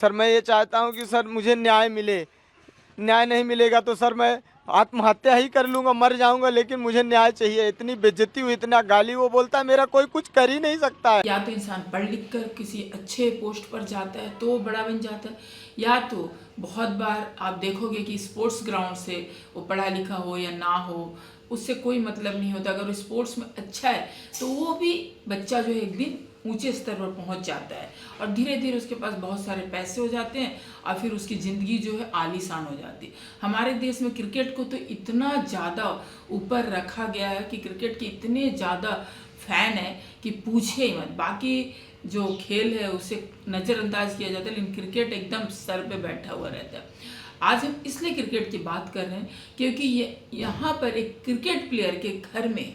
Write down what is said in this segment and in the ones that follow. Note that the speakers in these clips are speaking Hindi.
सर मैं ये चाहता हूँ कि सर मुझे न्याय मिले। न्याय नहीं मिलेगा तो सर मैं आत्महत्या ही कर लूँगा, मर जाऊँगा, लेकिन मुझे न्याय चाहिए। इतनी बेइज्जती हुई, इतना गाली वो बोलता है, मेरा कोई कुछ कर ही नहीं सकता है। या तो इंसान पढ़ लिख कर किसी अच्छे पोस्ट पर जाता है तो बड़ा बन जाता है, या तो बहुत बार आप देखोगे कि स्पोर्ट्स ग्राउंड से वो पढ़ा लिखा हो या ना हो, उससे कोई मतलब नहीं होता। अगर वो स्पोर्ट्स में अच्छा है तो वो भी बच्चा जो है एक दिन ऊंचे स्तर पर पहुंच जाता है और धीरे धीरे उसके पास बहुत सारे पैसे हो जाते हैं और फिर उसकी ज़िंदगी जो है आलीशान हो जाती है। हमारे देश में क्रिकेट को तो इतना ज़्यादा ऊपर रखा गया है कि क्रिकेट के इतने ज़्यादा फैन है कि पूछे ही मत। बाकी जो खेल है उसे नज़रअंदाज किया जाता है, लेकिन क्रिकेट एकदम सर पे बैठा हुआ रहता है। आज हम इसलिए क्रिकेट की बात कर रहे हैं क्योंकि ये यहाँ पर एक क्रिकेट प्लेयर के घर में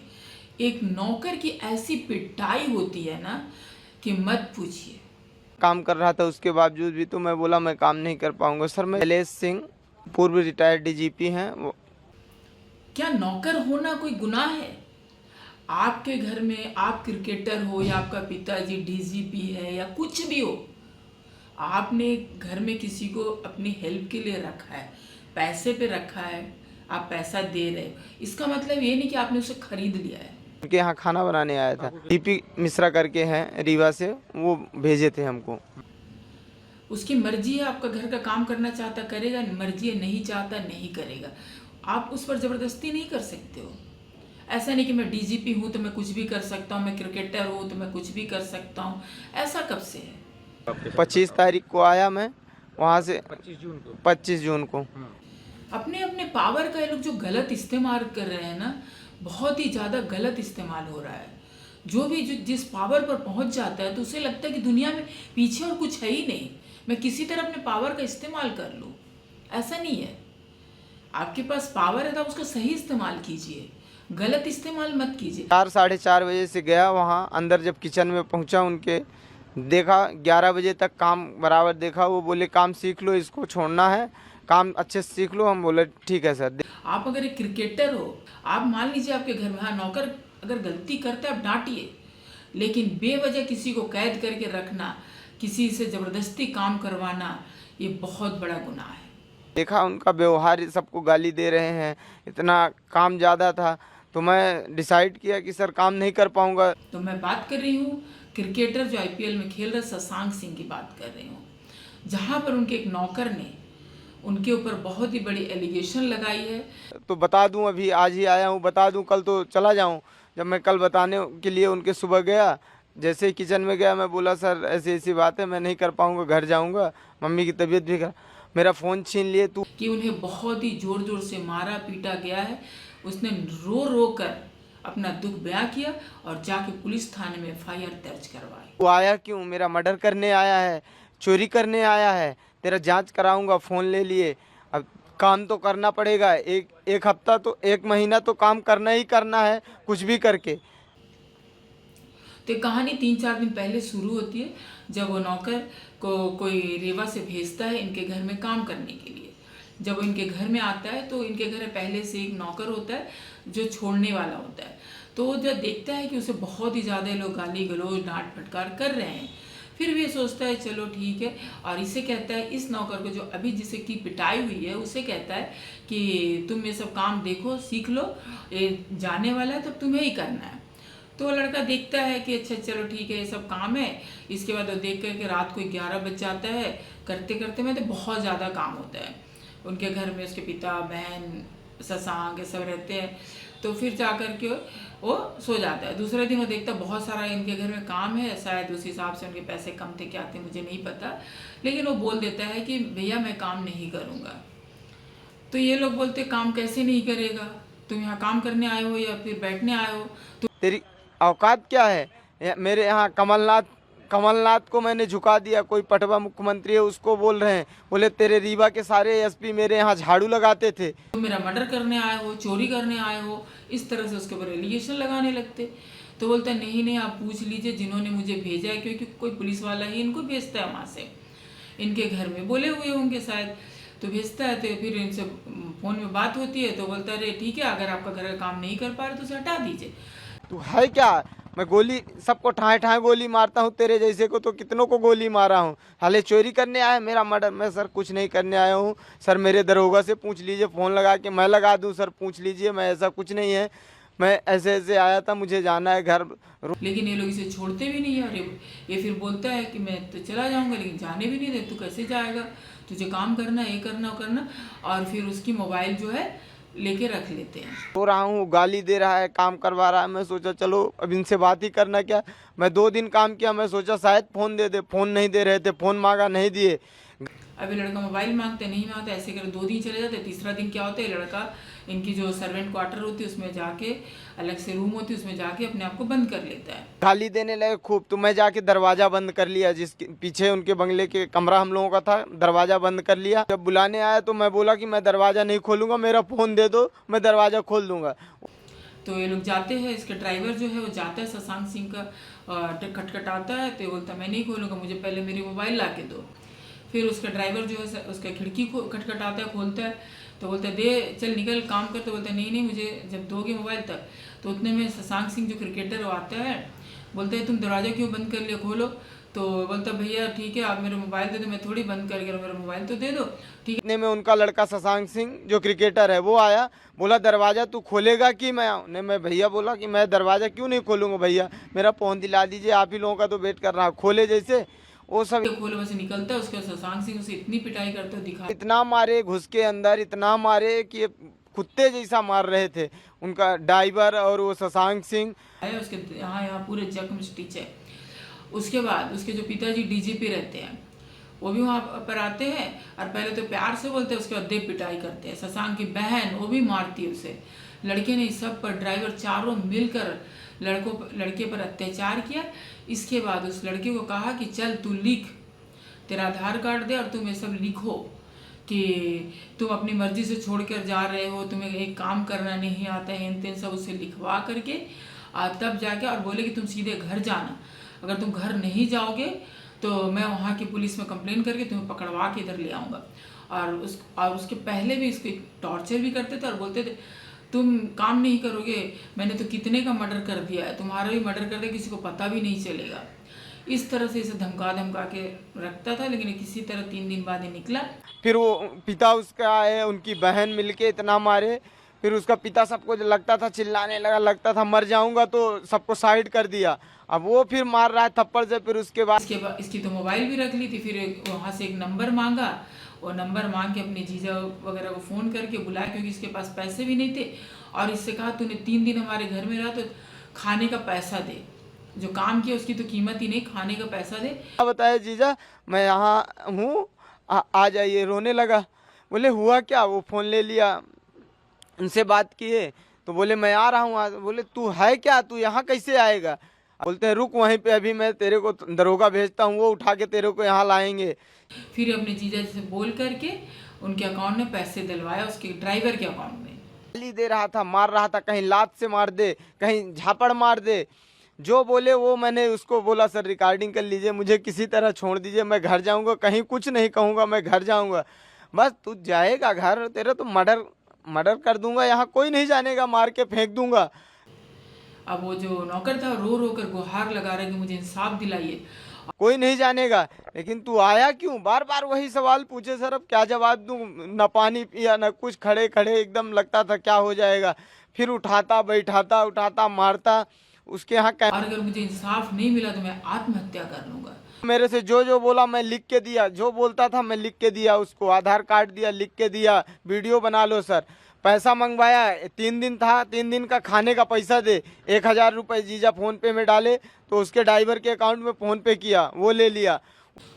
एक नौकर की ऐसी पिटाई होती है ना कि मत पूछिए। काम कर रहा था, उसके बावजूद भी तो मैं बोला मैं काम नहीं कर पाऊंगा। सर मैं शैलेश सिंह, पूर्व रिटायर्ड डीजीपी हैं। क्या नौकर होना कोई गुनाह है? आपके घर में आप क्रिकेटर हो या आपका पिताजी डीजीपी है या कुछ भी हो, आपने घर में किसी को अपनी हेल्प के लिए रखा है, पैसे पे रखा है, आप पैसा दे रहे हो, इसका मतलब ये नहीं कि आपने उसे खरीद लिया है। उनके यहाँ खाना बनाने आया था, डीपी मिश्रा करके हैं रीवा से, वो भेजे थे हमको। उसकी मर्जी है, आपका घर का काम करना चाहता करेगा, मर्जी है नहीं चाहता नहीं करेगा। आप उस पर ज़बरदस्ती नहीं कर सकते हो। ऐसा नहीं कि मैं डीजीपी हूँ तो मैं कुछ भी कर सकता हूँ, मैं क्रिकेटर हूँ तो मैं कुछ भी कर सकता हूँ, ऐसा कब से है? 25 तारीख को आया मैं वहाँ से, 25 जून को। अपने अपने पावर का ये लोग जो गलत इस्तेमाल कर रहे हैं ना, बहुत ही ज़्यादा गलत इस्तेमाल हो रहा है। जो भी जो जिस पावर पर पहुंच जाता है तो उसे लगता है कि दुनिया में पीछे और कुछ है ही नहीं, मैं किसी तरह अपने पावर का इस्तेमाल कर लूँ। ऐसा नहीं है। आपके पास पावर है तो आप उसका सही इस्तेमाल कीजिए, गलत इस्तेमाल मत कीजिए। 4 साढ़े 4 बजे से गया वहाँ अंदर, जब किचन में पहुँचा उनके, देखा 11 बजे तक काम बराबर देखा। वो बोले काम सीख लो, इसको छोड़ना है, काम अच्छे से सीख लो। हम बोले ठीक है सर। आप अगर एक क्रिकेटर हो, आप मान लीजिए आपके घर में, हाँ, नौकर अगर गलती करता है आप डांटिए, लेकिन बेवजह किसी को कैद करके रखना, किसी से ज़बरदस्ती काम करवाना, ये बहुत बड़ा गुनाह है। देखा उनका व्यवहार, सबको गाली दे रहे हैं, इतना काम ज़्यादा था, तो मैं डिसाइड किया कि सर काम नहीं कर पाऊँगा। तो मैं बात कर रही हूँ क्रिकेटर जो आईपीएल में खेल रहे शशांक सिंह की बात कर रही हूँ, जहाँ पर उनके एक नौकर ने उनके ऊपर बहुत ही बड़ी एलिगेशन लगाई है। तो बता दूं, अभी आज ही आया हूं, बता दूं कल तो चला जाऊं। जब मैं कल बताने के लिए उनके सुबह गया, जैसे ही किचन में गया, मैं बोला सर ऐसी ऐसी बात है, मैं नहीं कर पाऊंगा, घर जाऊंगा, मम्मी की तबीयत भी खराब। मेरा फ़ोन छीन लिए तू। कि उन्हें बहुत ही जोर जोर से मारा पीटा गया है। उसने रो रो कर अपना दुख बयां किया और जाके पुलिस थाने में एफआईआर दर्ज करवाई। वो आया क्यों? मेरा मर्डर करने आया है, चोरी करने आया है, तेरा जांच कराऊंगा, फ़ोन ले लिए। अब काम तो करना पड़ेगा, एक हफ्ता तो, 1 महीना तो काम करना ही करना है, कुछ भी करके। तो ये कहानी 3-4 दिन पहले शुरू होती है, जब वो नौकर को कोई रीवा से भेजता है इनके घर में काम करने के लिए। जब वो इनके घर में आता है तो इनके घर में पहले से एक नौकर होता है जो छोड़ने वाला होता है। तो वो जब देखता है कि उसे बहुत ही ज़्यादा लोग गाली गलौज डांट फटकार कर रहे हैं, फिर भी ये सोचता है चलो ठीक है, और इसे कहता है, इस नौकर को जो अभी जिसे की पिटाई हुई है उसे कहता है कि तुम ये सब काम देखो, सीख लो, ये जाने वाला है तब तुम्हें ही करना है। तो लड़का देखता है कि अच्छा चलो ठीक है ये सब काम है। इसके बाद वो देख कर के रात को 11 बज जाता है, करते करते में तो बहुत ज़्यादा काम होता है। उनके घर में उसके पिता बहन शशांक ये सब रहते हैं, तो फिर जा कर के वो सो जाता है। दूसरे दिन वो देखता बहुत सारा इनके घर में काम है, शायद उस हिसाब से उनके पैसे कम थे क्या थे मुझे नहीं पता, लेकिन वो बोल देता है कि भैया मैं काम नहीं करूँगा। तो ये लोग बोलते काम कैसे नहीं करेगा, तुम यहाँ काम करने आए हो या फिर बैठने आए हो? तो तेरी औकात क्या है? मेरे यहाँ कमलनाथ को मैंने झुका दिया, कोई पटवा मुख्यमंत्री है उसको बोल रहे हैं, बोले तेरे रीवा के सारे एसपी मेरे यहाँ झाड़ू लगाते थे। तो मेरा मर्डर करने आए हो, चोरी करने आए हो, इस तरह से उसके ऊपर एलिगेशन लगाने लगते। तो बोलता है नहीं नहीं आप पूछ लीजिए जिन्होंने मुझे भेजा है, क्योंकि कोई पुलिस वाला ही इनको भेजता है वहाँ से, इनके घर में बोले हुए होंगे शायद, तो भेजता है। तो फिर इनसे फ़ोन में बात होती है तो बोलता है अरे ठीक है, अगर आपका घर का काम नहीं कर पा रहे तो उसे हटा दीजिए। तू है क्या? मैं गोली सबको ठाए ठाए गोली मारता हूँ, तेरे जैसे को तो कितनों को गोली मारा हूँ। हाले चोरी करने आया मेरा मर्डर? मैं सर कुछ नहीं करने आया हूँ सर, मेरे दरोगा से पूछ लीजिए, फ़ोन लगा के मैं लगा दूँ सर, पूछ लीजिए, मैं ऐसा कुछ नहीं है। मैं ऐसे ऐसे आया था, मुझे जाना है घर। लेकिन ये लोग इसे छोड़ते भी नहीं है। और ये फिर बोलता है कि मैं तो चला जाऊंगा, लेकिन जाने भी नहीं दे। तू कैसे जाएगा, तुझे काम करना, ये करना वो करना। और फिर उसकी मोबाइल जो है लेके रख लेते हैं। हो रहा हूँ, गाली दे रहा है, काम करवा रहा है। मैं सोचा चलो अब इनसे बात ही करना क्या। मैं 2 दिन काम किया, मैं सोचा शायद फ़ोन दे दे, फ़ोन नहीं दे रहे थे, फ़ोन मांगा नहीं दिए। अभी लड़का मोबाइल मांगते नहीं मांगते, ऐसे कर 2 दिन चले जाते। तीसरा दिन क्या होता है, लड़का इनकी जो सर्वेंट क्वार्टर होती है उसमें जाके, अलग से रूम होती है उसमें जाके अपने आप को बंद कर लेता है। गाली देने लगे खूब, तो मैं जाके दरवाज़ा बंद कर लिया, जिसके पीछे उनके बंगले के कमरा हम लोगों का था, दरवाज़ा बंद कर लिया। जब बुलाने आया तो मैं बोला कि मैं दरवाज़ा नहीं खोलूँगा, मेरा फ़ोन दे दो, मैं दरवाज़ा खोल दूँगा। तो ये लोग जाते हैं, इसका ड्राइवर जो है वो जाता है, शशांक सिंह का खटखटाता है। तो ये बोलता है मैं नहीं खोलूँगा, मुझे पहले मेरी मोबाइल ला के दो। फिर उसका ड्राइवर जो है उसका खिड़की खटखटाता है, खोलता है। तो बोलता है दे, चल निकल काम कर। तो बोलता है नहीं नहीं, मुझे जब दोगे मोबाइल तक। तो उतने में शशांक सिंह जो क्रिकेटर वो आता है, बोलता है तुम दरवाज़ा क्यों बंद कर लिया, खोलो। तो बोलता भैया ठीक है, आप मेरा मोबाइल दे दो, मैं थोड़ी बंद कर गया, मेरा मोबाइल तो दे दो। ठीक इतने में उनका लड़का शशांक सिंह जो क्रिकेटर है वो आया, बोला दरवाज़ा तू खोलेगा कि मैं आऊँ? नहीं, मैं भैया बोला कि मैं दरवाज़ा क्यों नहीं खोलूँगा भैया, मेरा फ़ोन दिला दीजिए, आप ही लोगों का तो वेट कर रहा हूँ। खोले जैसे वो सब है, खोले वैसे निकलता है। उसके बाद शशांक सिंह उसे इतनी पिटाई करते हो दिखा इतना मारे, घुस के अंदर इतना मारे कि ये कुत्ते जैसा मार रहे थे, उनका ड्राइवर और वो शशांक सिंह। है। उसके यहाँ यहाँ पूरे जख्म स्टिच है। उसके बाद उसके जो पिताजी डीजीपी रहते हैं वो भी वहाँ पर आते हैं, और पहले तो प्यार से बोलते हैं, उसके बाद दे पिटाई करते हैं। शशांक की बहन वो भी मारती है उसे। लड़के ने इस सब पर, ड्राइवर चारों मिलकर लड़के पर अत्याचार किया। इसके बाद उस लड़के को कहा कि चल तू लिख, तेरा आधार कार्ड दे और तुम ये सब लिखो कि तुम अपनी मर्जी से छोड़कर जा रहे हो, तुम्हें एक काम करना नहीं आता है, इन तीन सब उसे लिखवा करके तब जाके, और बोले कि तुम सीधे घर जाना, अगर तुम घर नहीं जाओगे तो मैं वहाँ की पुलिस में कंप्लेन करके तुम्हें पकड़वा के इधर ले आऊँगा। और उसके पहले भी इसको टॉर्चर भी करते थे और बोलते थे तुम काम नहीं करोगे, मैंने तो कितने का मर्डर कर दिया है, तुम्हारा भी मर्डर कर दिया, किसी को पता भी नहीं चलेगा। इस तरह से इसे धमका धमका के रखता था। लेकिन किसी तरह 3 दिन बाद ही निकला। फिर वो पिता उसका है, उनकी बहन मिलके इतना मारे। फिर उसका पिता सबको जो लगता था चिल्लाने लगा, लगता था मर जाऊंगा, तो सबको साइड कर दिया। अब वो फिर मार रहा है थप्पड़ से। फिर उसके बाद इसकी तो मोबाइल भी रख ली थी। फिर वहाँ से एक नंबर मांगा, और नंबर मांग के अपने जीजा वगैरह को फ़ोन करके बुलाया, क्योंकि इसके पास पैसे भी नहीं थे। और इससे कहा तूने 3 दिन हमारे घर में रहा तो खाने का पैसा दे, जो काम किया उसकी तो कीमत ही नहीं, खाने का पैसा दे। क्या बताया जीजा, मैं यहाँ हूँ, आ जाइए। रोने लगा। बोले हुआ क्या? वो फ़ोन ले लिया, उनसे बात किए तो बोले मैं आ रहा हूँ आज। बोले तू है क्या, तू यहाँ कैसे आएगा? बोलते हैं रुक वहीं पे, अभी मैं तेरे को दरोगा भेजता हूँ, वो उठा के तेरे को यहाँ लाएंगे। फिर अपने जीजा जी से बोल करके उनके अकाउंट में पैसे दिलवाया, उसके ड्राइवर के अकाउंट में। गाली दे रहा था, मार रहा था, कहीं लात से मार दे, कहीं झापड़ मार दे, जो बोले वो। मैंने उसको बोला सर रिकॉर्डिंग कर लीजिए, मुझे किसी तरह छोड़ दीजिए, मैं घर जाऊंगा, कहीं कुछ नहीं कहूँगा, मैं घर जाऊंगा। बस तू जाएगा घर, तेरा तो मर्डर कर दूंगा, यहाँ कोई नहीं जानेगा, मार के फेंक दूंगा। अब वो जो नौकर था रो रो कर गुहार लगा रहा है कि मुझे इंसाफ दिलाइए। कोई नहीं जानेगा। लेकिन तू आया क्यों? बार बार वही सवाल पूछे सर, अब क्या जवाब दूं? न पानी पिया न कुछ, खड़े खड़े एकदम लगता था क्या हो जाएगा। फिर उठाता उठाता मारता। उसके यहाँ और अगर मुझे इंसाफ नहीं मिला तो मैं आत्महत्या कर लूंगा। मेरे से जो बोला मैं लिख के दिया, जो बोलता था मैं लिख के दिया उसको, आधार कार्ड दिया, लिख के दिया, वीडियो बना लो सर। पैसा मंगवाया, 3 दिन था, 3 दिन का खाने का पैसा दे, 1000 रुपये जीजा फ़ोन पे में डाले, तो उसके ड्राइवर के अकाउंट में फ़ोन पे किया, वो ले लिया।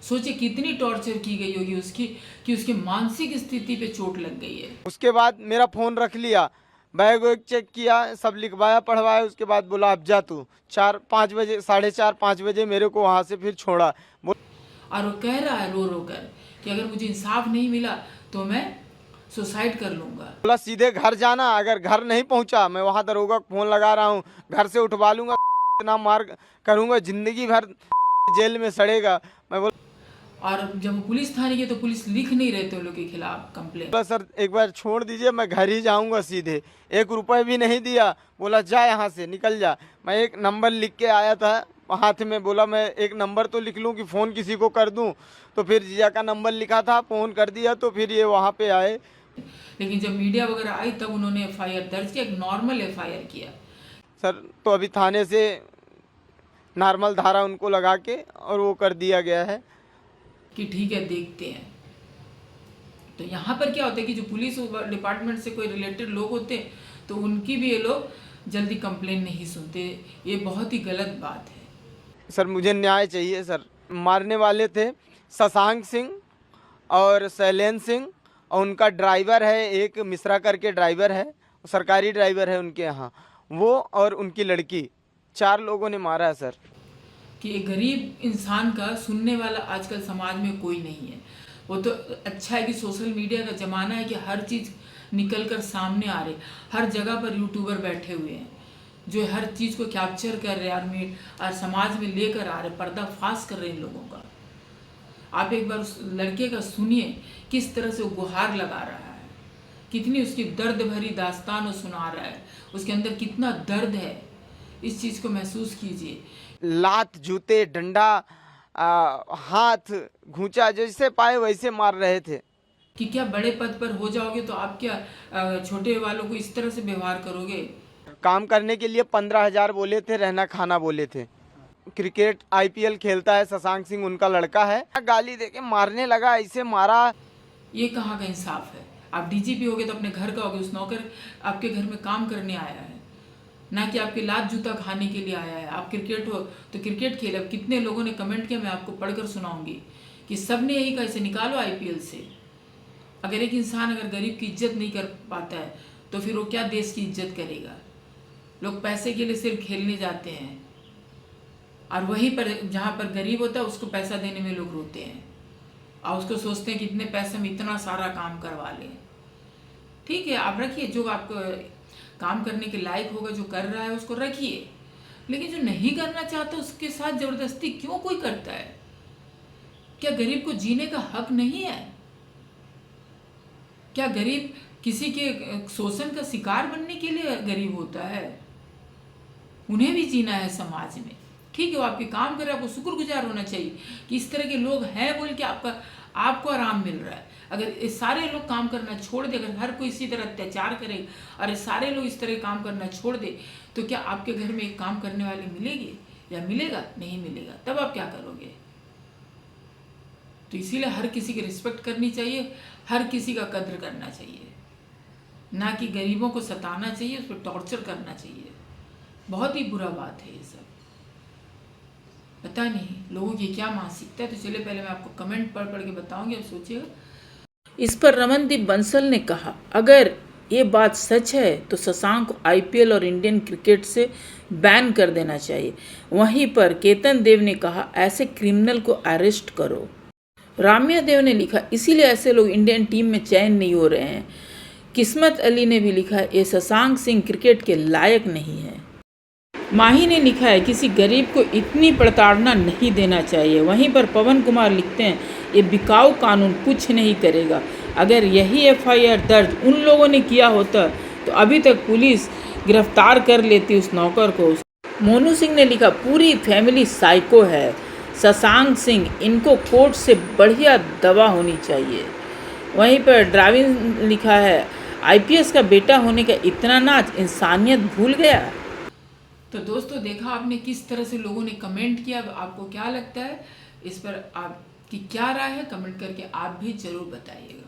सोचिए कितनी टॉर्चर की गई होगी उसकी, कि उसकी मानसिक स्थिति पे चोट लग गई है। उसके बाद मेरा फ़ोन रख लिया, बैग वैग चेक किया, सब लिखवाया पढ़वाया। उसके बाद बोला अब जा तू। 4-5 बजे, 4:30-5 बजे मेरे को वहाँ से फिर छोड़ा। और वो कह रहा है रो रो कर कि अगर मुझे इंसाफ नहीं मिला तो मैं सुसाइड कर लूंगा। बोला सीधे घर जाना, अगर घर नहीं पहुँचा मैं वहाँ दरोगा को फ़ोन लगा रहा हूँ, घर से उठवा लूँगा, इतना मार करूँगा, ज़िंदगी भर जेल में सड़ेगा। मैं बोला और जब वो पुलिस थाने गए तो पुलिस लिख नहीं रहे थे उन लोग के खिलाफ कंप्लेन। बोला सर एक बार छोड़ दीजिए, मैं घर ही जाऊंगा सीधे। 1 रुपए भी नहीं दिया, बोला जा यहाँ से निकल जा। मैं एक नंबर लिख के आया था हाथ में, बोला मैं एक नंबर तो लिख लूँ कि फ़ोन किसी को कर दूँ। तो फिर जिया का नंबर लिखा था, फ़ोन कर दिया, तो फिर ये वहाँ पे आए। लेकिन जब मीडिया वगैरह आई तब उन्होंने एफआईआर दर्ज किया, एक नॉर्मल एफआईआर किया। सर तो अभी थाने से नॉर्मल धारा उनको लगा के और वो कर दिया गया है कि ठीक है देखते हैं। तो यहाँ पर क्या होता है कि जो पुलिस डिपार्टमेंट से कोई रिलेटेड लोग होते हैं तो उनकी भी ये लोग जल्दी कंप्लेन नहीं सुनते, ये बहुत ही गलत बात है। सर मुझे न्याय चाहिए सर। मारने वाले थे शशांक सिंह और शैलेंद्र सिंह, और उनका ड्राइवर है एक मिश्रा करके ड्राइवर है, सरकारी ड्राइवर है उनके यहाँ, वो और उनकी लड़की, 4 लोगों ने मारा है सर। कि एक गरीब इंसान का सुनने वाला आजकल समाज में कोई नहीं है। वो तो अच्छा है कि सोशल मीडिया का ज़माना है कि हर चीज़ निकल कर सामने आ रही, हर जगह पर यूट्यूबर बैठे हुए हैं जो हर चीज़ को कैप्चर कर रहे हैं और समाज में लेकर आ रहे, पर्दाफाश कर रहे हैं इन लोगों का। आप एक बार उस लड़के का सुनिए, किस तरह से वो गुहार लगा रहा है, कितनी उसकी दर्द भरी दास्तान वो सुना रहा है, उसके अंदर कितना दर्द है, इस चीज़ को महसूस कीजिए। लात, जूते, डंडा, हाथ, घूंचा, जैसे पाए वैसे मार रहे थे। कि क्या बड़े पद पर हो जाओगे तो आप क्या छोटे वालों को इस तरह से व्यवहार करोगे? काम करने के लिए 15,000 बोले थे, रहना खाना बोले थे। क्रिकेट IPL खेलता है शशांक सिंह, उनका लड़का है। गाली देके मारने लगा, ऐसे मारा। ये कहाँ का इंसाफ है? आप डीजीपी होगे तो अपने घर का होगे, उस नौकर आपके घर में काम करने आया है, ना कि आपके लात जूता खाने के लिए आया है। आप क्रिकेट हो तो क्रिकेट खेले। अब कितने लोगों ने कमेंट किया, मैं आपको पढ़कर सुनाऊंगी कि सब ने यही कहा इसे निकालो IPL से। अगर एक इंसान अगर गरीब की इज्जत नहीं कर पाता है तो फिर वो क्या देश की इज्जत करेगा? लोग पैसे के लिए सिर्फ खेलने जाते हैं और वहीं पर जहाँ पर गरीब होता है उसको पैसा देने में लोग रोते हैं और उसको सोचते हैं कि इतने पैसे में इतना सारा काम करवा लें। ठीक है, आप रखिए, जो आपको काम करने के लायक होगा, जो कर रहा है उसको रखिए, लेकिन जो नहीं करना चाहता उसके साथ जबरदस्ती क्यों कोई करता है? क्या गरीब को जीने का हक नहीं है? क्या गरीब किसी के शोषण का शिकार बनने के लिए गरीब होता है? उन्हें भी जीना है समाज में। ठीक है, वो आपके काम कर रहे हैं, आपको शुक्रगुजार होना चाहिए कि इस तरह के लोग हैं बोल के आपको आराम मिल रहा है। अगर ये सारे लोग काम करना छोड़ दे, अगर हर कोई इसी तरह अत्याचार करे और ये सारे लोग इस तरह काम करना छोड़ दे, तो क्या आपके घर में एक काम करने वाले मिलेगी या मिलेगा? नहीं मिलेगा। तब आप क्या करोगे? तो इसीलिए हर किसी की रिस्पेक्ट करनी चाहिए, हर किसी का कद्र करना चाहिए, ना कि गरीबों को सताना चाहिए, उस पर टॉर्चर करना चाहिए। बहुत ही बुरा बात है ये सब। पता नहीं लोगों की क्या मानसिकता है। तो चलिए पहले मैं आपको कमेंट पढ़ के बताऊंगी, अब सोचिएगा। इस पर रमनदीप बंसल ने कहा, अगर ये बात सच है तो शशांक को IPL और इंडियन क्रिकेट से बैन कर देना चाहिए। वहीं पर केतन देव ने कहा, ऐसे क्रिमिनल को अरेस्ट करो। राम्या देव ने लिखा, इसीलिए ऐसे लोग इंडियन टीम में चयन नहीं हो रहे हैं। किस्मत अली ने भी लिखा, ये शशांक सिंह क्रिकेट के लायक नहीं है। माही ने लिखा है, किसी गरीब को इतनी प्रताड़ना नहीं देना चाहिए। वहीं पर पवन कुमार लिखते हैं, ये बिकाऊ कानून कुछ नहीं करेगा। अगर यही FIR दर्ज उन लोगों ने किया होता तो अभी तक पुलिस गिरफ्तार कर लेती उस नौकर को। मोनू सिंह ने लिखा, पूरी फैमिली साइको है। शशांक सिंह, इनको कोर्ट से बढ़िया दवा होनी चाहिए। वहीं पर ड्राविन लिखा है, IPS का बेटा होने का इतना नाच, इंसानियत भूल गया। तो दोस्तों देखा आपने किस तरह से लोगों ने कमेंट किया। आपको क्या लगता है इस पर, आपकी क्या राय है? कमेंट करके आप भी जरूर बताइएगा।